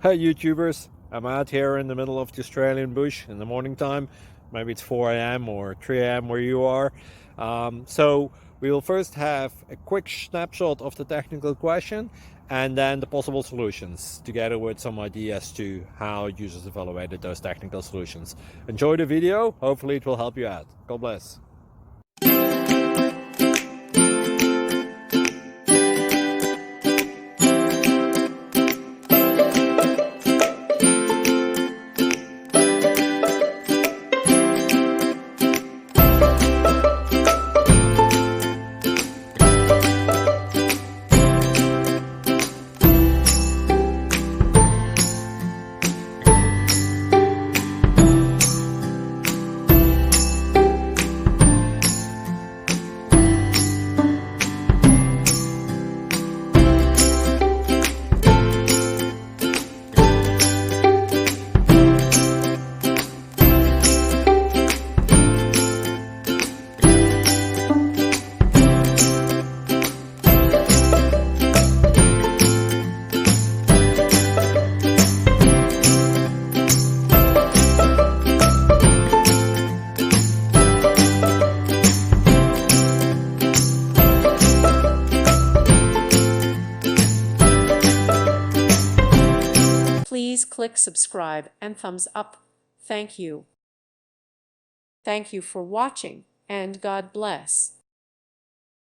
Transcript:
Hey YouTubers, I'm out here in the middle of the Australian bush in the morning time. Maybe it's 4 a.m. or 3 a.m. where you are. So we will first have a quick snapshot of the technical question and then the possible solutions, together with some ideas to how users evaluated those technical solutions. Enjoy the video, hopefully it will help you out. God bless. Please click subscribe and thumbs up. Thank you. Thank you for watching, and God bless.